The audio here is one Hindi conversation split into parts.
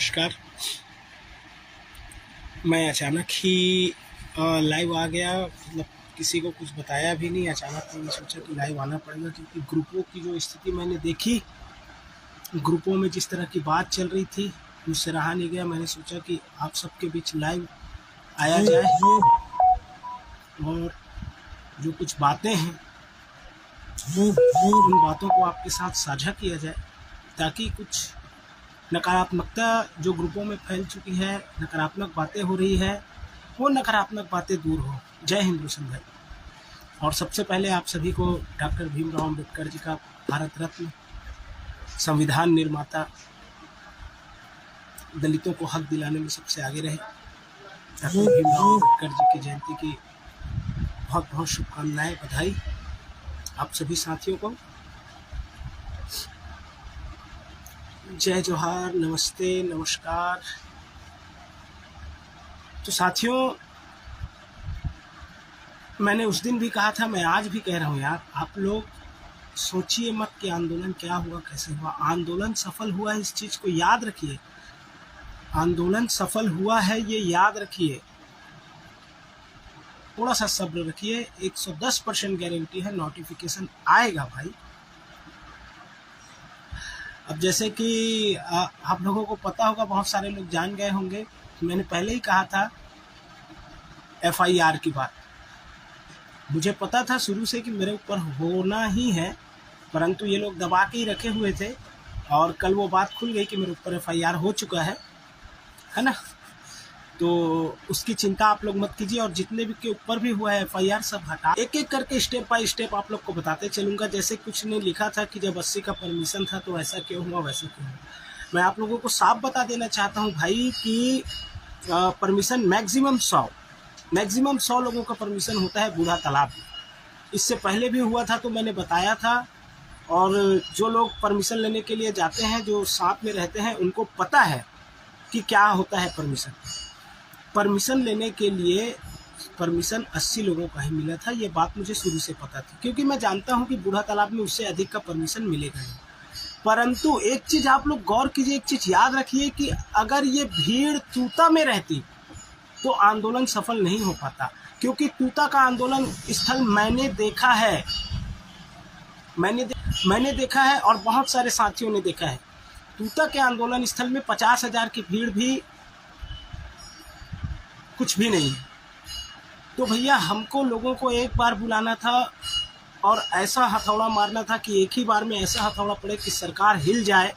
नमस्कार। मैं अचानक ही लाइव आ गया, मतलब किसी को कुछ बताया भी नहीं। अचानक मैंने सोचा कि लाइव आना पड़ेगा, क्योंकि ग्रुपों की जो स्थिति मैंने देखी, ग्रुपों में जिस तरह की बात चल रही थी, मुझसे रहा नहीं गया। मैंने सोचा कि आप सबके बीच लाइव आया जाए और जो कुछ बातें हैं उन बातों को आपके साथ साझा किया जाए, ताकि कुछ नकारात्मकता जो ग्रुपों में फैल चुकी है, नकारात्मक बातें हो रही है, वो नकारात्मक बातें दूर हो। जय हिंद रोशन भाई। और सबसे पहले आप सभी को डॉक्टर भीमराव अम्बेडकर जी का भारत रत्न, संविधान निर्माता, दलितों को हक दिलाने में सबसे आगे रहे, डॉक्टर भीमराव अम्बेडकर जी की जयंती की बहुत बहुत शुभकामनाएं, बधाई आप सभी साथियों को। जय जोहार, नमस्ते, नमस्कार। तो साथियों, मैंने उस दिन भी कहा था, मैं आज भी कह रहा हूँ यार, आप लोग सोचिए मत कि आंदोलन क्या हुआ, कैसे हुआ। आंदोलन सफल हुआ है, इस चीज़ को याद रखिए। आंदोलन सफल हुआ है, ये याद रखिए। थोड़ा सा सब्र रखिए, 110% गारंटी है, नोटिफिकेशन आएगा भाई। अब जैसे कि आप लोगों को पता होगा, बहुत सारे लोग जान गए होंगे, मैंने पहले ही कहा था FIR की बात। मुझे पता था शुरू से कि मेरे ऊपर होना ही है, परंतु ये लोग दबा के ही रखे हुए थे, और कल वो बात खुल गई कि मेरे ऊपर FIR हो चुका है ना। तो उसकी चिंता आप लोग मत कीजिए, और जितने भी के ऊपर भी हुआ है FIR सब हटा, एक एक करके स्टेप बाय स्टेप आप लोग को बताते चलूँगा। जैसे कुछ ने लिखा था कि जब 80 का परमिशन था तो ऐसा क्यों हुआ, वैसा क्यों हुआ। मैं आप लोगों को साफ बता देना चाहता हूँ भाई कि परमिशन मैक्सिमम 100 लोगों का परमिशन होता है बूढ़ा तालाब में। इससे पहले भी हुआ था तो मैंने बताया था, और जो लोग परमिशन लेने के लिए जाते हैं, जो साथ में रहते हैं, उनको पता है कि क्या होता है परमिशन लेने के लिए। परमिशन 80 लोगों का ही मिला था, ये बात मुझे शुरू से पता थी, क्योंकि मैं जानता हूं कि बूढ़ा तालाब में उससे अधिक का परमिशन मिलेगा नहीं। परंतु एक चीज़ आप लोग गौर कीजिए, एक चीज़ याद रखिए कि अगर ये भीड़ तूता में रहती तो आंदोलन सफल नहीं हो पाता, क्योंकि तूता का आंदोलन स्थल मैंने देखा है, मैंने देखा है, और बहुत सारे साथियों ने देखा है। तूता के आंदोलन स्थल में 50,000 की भीड़ भी कुछ भी नहीं है। तो भैया, हमको लोगों को एक बार बुलाना था और ऐसा हथौड़ा मारना था कि एक ही बार में ऐसा हथौड़ा पड़े कि सरकार हिल जाए,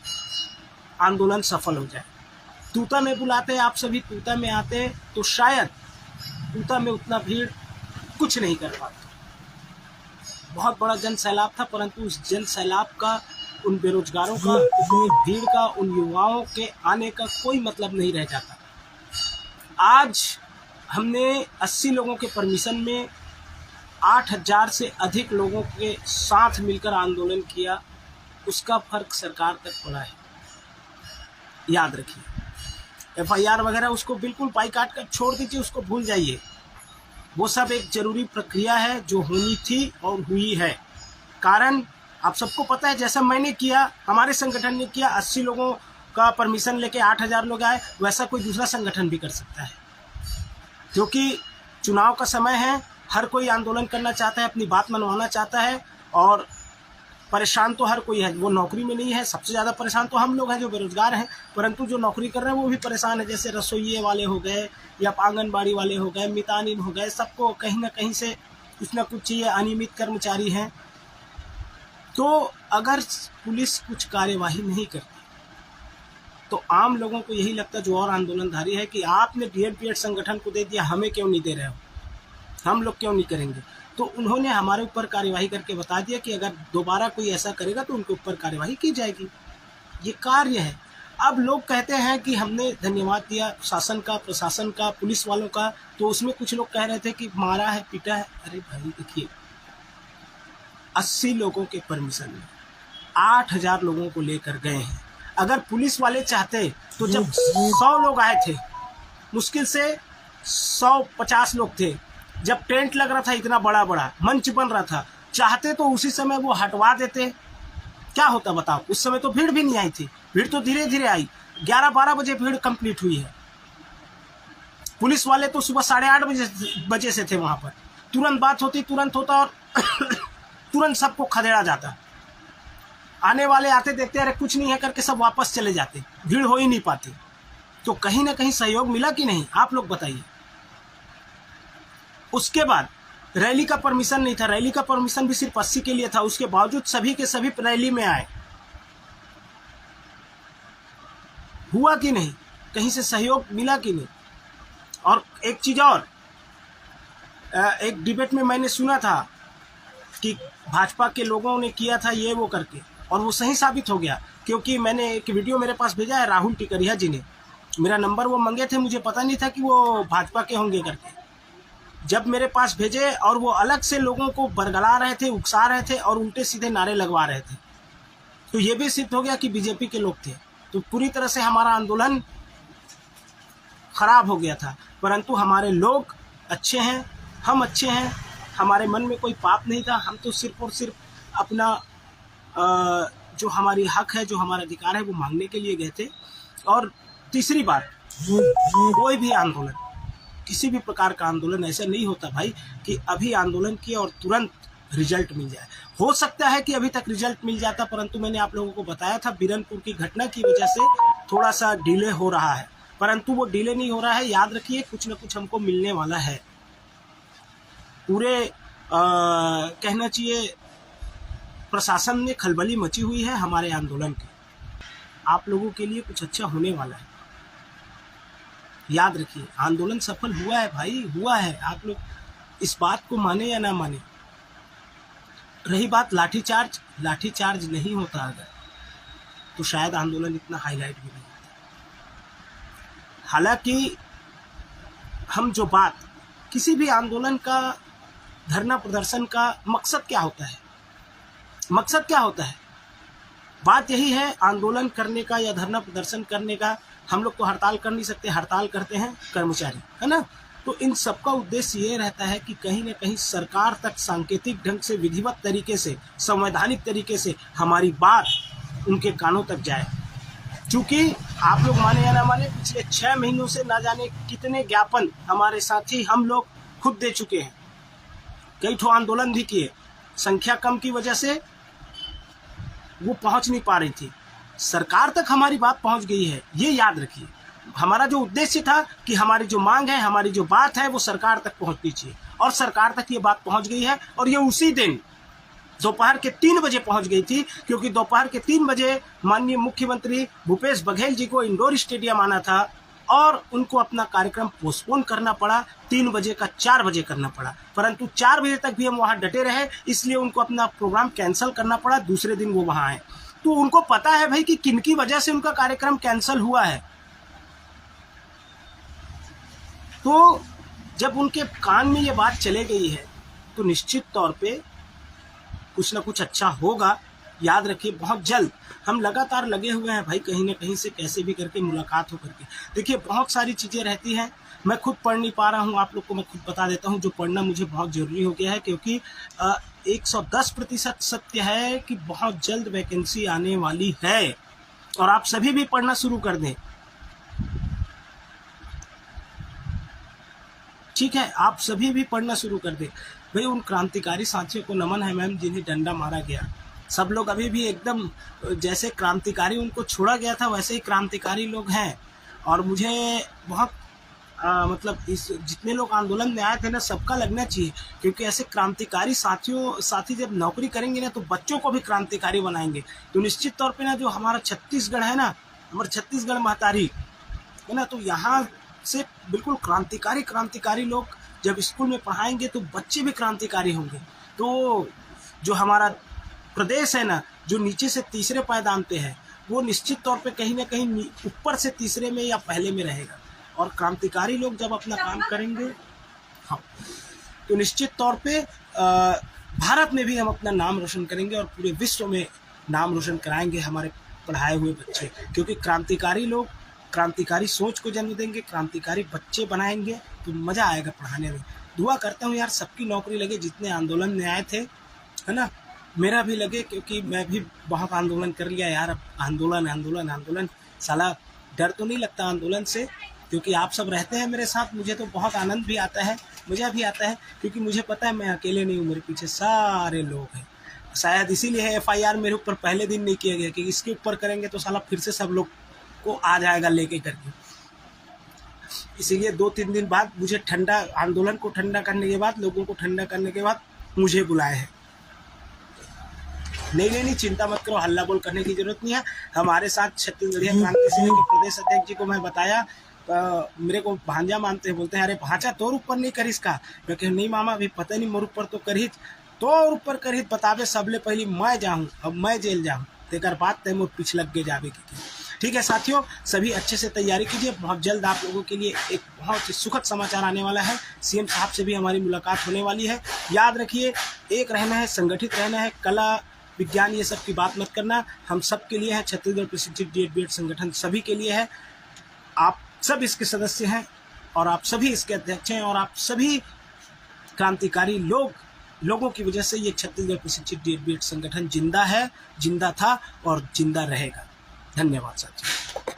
आंदोलन सफल हो जाए। तूता में बुलाते, आप सभी तूता में आते, तो शायद तूता में उतना भीड़ कुछ नहीं कर पाता। बहुत बड़ा जन सैलाब था, परंतु उस जन सैलाब का, उन बेरोजगारों का, उन भीड़ का, उन युवाओं के आने का कोई मतलब नहीं रह जाता। आज हमने 80 लोगों के परमिशन में 8,000 से अधिक लोगों के साथ मिलकर आंदोलन किया, उसका फर्क सरकार तक पड़ा है। याद रखिए, FIR वगैरह उसको बिल्कुल बाइकाट कर छोड़ दीजिए, उसको भूल जाइए। वो सब एक जरूरी प्रक्रिया है जो होनी थी और हुई है। कारण आप सबको पता है, जैसा मैंने किया, हमारे संगठन ने किया, 80 लोगों का परमिशन लेके 8,000 लोग आए, वैसा कोई दूसरा संगठन भी कर सकता है। क्योंकि चुनाव का समय है, हर कोई आंदोलन करना चाहता है, अपनी बात मनवाना चाहता है, और परेशान तो हर कोई है। वो नौकरी में नहीं है, सबसे ज़्यादा परेशान तो हम लोग हैं जो बेरोजगार हैं, परंतु जो नौकरी कर रहे हैं वो भी परेशान है। जैसे रसोइये वाले हो गए, या आंगनबाड़ी वाले हो गए, मितानिन हो गए, सबको कहीं ना कहीं से कुछ ना कुछ चाहिए। अनियमित कर्मचारी हैं। तो अगर पुलिस कुछ कार्यवाही नहीं करती तो आम लोगों को यही लगता, जो और आंदोलनधारी है, कि आपने DED संगठन को दे दिया, हमें क्यों नहीं दे रहे हो, हम लोग क्यों नहीं करेंगे। तो उन्होंने हमारे ऊपर कार्यवाही करके बता दिया कि अगर दोबारा कोई ऐसा करेगा तो उनके ऊपर कार्यवाही की जाएगी। ये कार्य है। अब लोग कहते हैं कि हमने धन्यवाद दिया शासन का, प्रशासन का, पुलिस वालों का, तो उसमें कुछ लोग कह रहे थे कि मारा है, पीटा है। अरे भाई देखिए, 80 लोगों के परमिशन में 8,000 लोगों को लेकर गए हैं। अगर पुलिस वाले चाहते तो जब 100 लोग आए थे, मुश्किल से 150 लोग थे, जब टेंट लग रहा था, इतना बड़ा बड़ा मंच बन रहा था, चाहते तो उसी समय वो हटवा देते, क्या होता बताओ। उस समय तो भीड़ भी नहीं आई थी, भीड़ तो धीरे धीरे आई। 11-12 बजे भीड़ कंप्लीट हुई है। पुलिस वाले तो सुबह 8:30 बजे से थे वहां पर। तुरंत बात होती, तुरंत होता और तुरंत सबको खदेड़ा जाता। आने वाले आते, देखते अरे कुछ नहीं है करके सब वापस चले जाते, भीड़ हो ही नहीं पाती। तो कहीं ना कहीं सहयोग मिला कि नहीं, आप लोग बताइए। उसके बाद रैली का परमिशन नहीं था, रैली का परमिशन भी सिर्फ 80 के लिए था, उसके बावजूद सभी के सभी रैली में आए। हुआ कि नहीं, कहीं से सहयोग मिला कि नहीं। और एक चीज और, एक डिबेट में मैंने सुना था कि भाजपा के लोगों ने किया था ये वो करके, और वो सही साबित हो गया, क्योंकि मैंने एक वीडियो मेरे पास भेजा है, राहुल टिकरिया जी ने मेरा नंबर वो मांगे थे, मुझे पता नहीं था कि वो भाजपा के होंगे करके। जब मेरे पास भेजे और वो अलग से लोगों को बरगला रहे थे, उकसा रहे थे और उल्टे सीधे नारे लगवा रहे थे, तो ये भी सिद्ध हो गया कि बीजेपी के लोग थे। तो पूरी तरह से हमारा आंदोलन खराब हो गया था। परंतु हमारे लोग अच्छे हैं, हम अच्छे हैं, हमारे मन में कोई पाप नहीं था। हम तो सिर्फ और सिर्फ अपना जो हमारी हक है, जो हमारा अधिकार है, वो मांगने के लिए गए थे। और तीसरी बात, कोई भी आंदोलन, किसी भी प्रकार का आंदोलन ऐसा नहीं होता भाई कि अभी आंदोलन किया और तुरंत रिजल्ट मिल जाए। हो सकता है कि अभी तक रिजल्ट मिल जाता, परंतु मैंने आप लोगों को बताया था बीरनपुर की घटना की वजह से थोड़ा सा डिले हो रहा है, परंतु वो डिले नहीं हो रहा है। याद रखिए, कुछ ना कुछ हमको मिलने वाला है। पूरे कहना चाहिए प्रशासन में खलबली मची हुई है हमारे आंदोलन की। आप लोगों के लिए कुछ अच्छा होने वाला है, याद रखिए। आंदोलन सफल हुआ है भाई, हुआ है। आप लोग इस बात को माने या ना माने। रही बात लाठीचार्ज, लाठीचार्ज नहीं होता अगर, तो शायद आंदोलन इतना हाईलाइट भी नहीं होता। हालांकि हम जो बात, किसी भी आंदोलन का, धरना प्रदर्शन का मकसद क्या होता है, मकसद क्या होता है? बात यही है, आंदोलन करने का या धरना प्रदर्शन करने का। हम लोग तो हड़ताल कर नहीं सकते, हड़ताल करते हैं कर्मचारी, है ना। तो इन सबका उद्देश्य ये रहता है कि कहीं ना कहीं सरकार तक सांकेतिक ढंग से, विधिवत तरीके से, संवैधानिक तरीके से हमारी बात उनके कानों तक जाए। क्योंकि आप लोग माने या ना माने, पिछले 6 महीनों से ना जाने कितने ज्ञापन हमारे साथी हम लोग खुद दे चुके हैं। कई ठो आंदोलन भी किए, संख्या कम की वजह से वो पहुंच नहीं पा रही थी। सरकार तक हमारी बात पहुंच गई है, ये याद रखिए। हमारा जो उद्देश्य था कि हमारी जो मांग है, हमारी जो बात है, वो सरकार तक पहुंचनी चाहिए, और सरकार तक ये बात पहुंच गई है। और ये उसी दिन दोपहर के 3 बजे पहुंच गई थी, क्योंकि दोपहर के 3 बजे माननीय मुख्यमंत्री भूपेश बघेल जी को इंडोर स्टेडियम आना था और उनको अपना कार्यक्रम पोस्टपोन करना पड़ा। 3 बजे का 4 बजे करना पड़ा, परंतु 4 बजे तक भी हम वहां डटे रहे, इसलिए उनको अपना प्रोग्राम कैंसिल करना पड़ा। दूसरे दिन वो वहां आए, तो उनको पता है भाई कि किन की वजह से उनका कार्यक्रम कैंसिल हुआ है। तो जब उनके कान में ये बात चले गई है, तो निश्चित तौर पे कुछ ना कुछ अच्छा होगा। याद रखिए, बहुत जल्द हम लगातार लगे हुए हैं भाई, कहीं ना कहीं से कैसे भी करके मुलाकात हो करके। देखिए, बहुत सारी चीज़ें रहती हैं, मैं खुद पढ़ नहीं पा रहा हूँ, आप लोग को मैं खुद बता देता हूँ। जो पढ़ना मुझे बहुत ज़रूरी हो गया है, क्योंकि 110% सत्य है कि बहुत जल्द वैकेंसी आने वाली है, और आप सभी भी पढ़ना शुरू कर दें, ठीक है। आप सभी भी पढ़ना शुरू कर दें भाई। उन क्रांतिकारी साथियों को नमन है मैम, जिन्हें डंडा मारा गया। सब लोग अभी भी एकदम जैसे क्रांतिकारी उनको छोड़ा गया था, वैसे ही क्रांतिकारी लोग हैं। और मुझे बहुत मतलब इस जितने लोग आंदोलन में आए थे ना, सबका लगना चाहिए, क्योंकि ऐसे क्रांतिकारी साथी जब नौकरी करेंगे ना, तो बच्चों को भी क्रांतिकारी बनाएंगे। तो निश्चित तौर पे ना, जो हमारा छत्तीसगढ़ है ना, हमारे छत्तीसगढ़ महतारी है ना, तो यहाँ से बिल्कुल क्रांतिकारी लोग जब स्कूल में पढ़ाएंगे, तो बच्चे भी क्रांतिकारी होंगे। तो जो हमारा प्रदेश है ना, जो नीचे से तीसरे पायदान पे है, वो निश्चित तौर पे कहीं ना कहीं ऊपर से तीसरे में या पहले में रहेगा। और क्रांतिकारी लोग जब अपना काम करेंगे, हाँ, तो निश्चित तौर पे भारत में भी हम अपना नाम रोशन करेंगे, और पूरे विश्व में नाम रोशन कराएंगे हमारे पढ़ाए हुए बच्चे। क्योंकि क्रांतिकारी लोग क्रांतिकारी सोच को जन्म देंगे, क्रांतिकारी बच्चे बनाएंगे, तो मज़ा आएगा पढ़ाने में। दुआ करता हूँ यार, सबकी नौकरी लगे, जितने आंदोलन में आए थे, है ना। मेरा भी लगे, क्योंकि मैं भी बहुत आंदोलन कर लिया यार। अब आंदोलन साला डर तो नहीं लगता आंदोलन से, क्योंकि आप सब रहते हैं मेरे साथ। मुझे तो बहुत आनंद भी आता है, मज़ा भी आता है, क्योंकि मुझे पता है मैं अकेले नहीं हूँ, मेरे पीछे सारे लोग हैं। शायद इसीलिए FIR मेरे ऊपर पहले दिन नहीं किया गया कि इसके ऊपर करेंगे तो साला फिर से सब लोग को आ जाएगा लेके करके। इसीलिए 2-3 दिन बाद मुझे ठंडा, आंदोलन को ठंडा करने के बाद, लोगों को ठंडा करने के बाद मुझे बुलाए हैं। नहीं, चिंता मत करो, हल्ला बोल करने की जरूरत नहीं है। हमारे साथ छत्तीसगढ़िया क्रांति सेना के प्रदेश अध्यक्ष जी को मैं बताया, मेरे को भांजा मानते हैं, बोलते हैं अरे भांजा तोर ऊपर नहीं करिस का। मैं कह नहीं मामा, अभी पता नहीं मोर ऊपर तो करी, तोर ऊपर करी बतावे सबले पहले मैं जाऊँ, अब मैं जेल जाऊँ, तेकर बात तय मोर पीछ लग के जावे की। ठीक है साथियों, सभी अच्छे से तैयारी कीजिए। बहुत जल्द आप लोगों के लिए एक बहुत ही सुखद समाचार आने वाला है। CM साहब से भी हमारी मुलाकात होने वाली है। याद रखिए, एक रहना है, संगठित रहना है, कला विज्ञान ये सब की बात मत करना। हम सब के लिए है, छत्तीसगढ़ प्रशिक्षित DED संगठन सभी के लिए है। आप सब इसके सदस्य हैं और आप सभी इसके अध्यक्ष हैं, और आप सभी क्रांतिकारी लोगों की वजह से ये छत्तीसगढ़ प्रशिक्षित DED संगठन जिंदा है, जिंदा था और जिंदा रहेगा। धन्यवाद साथियों।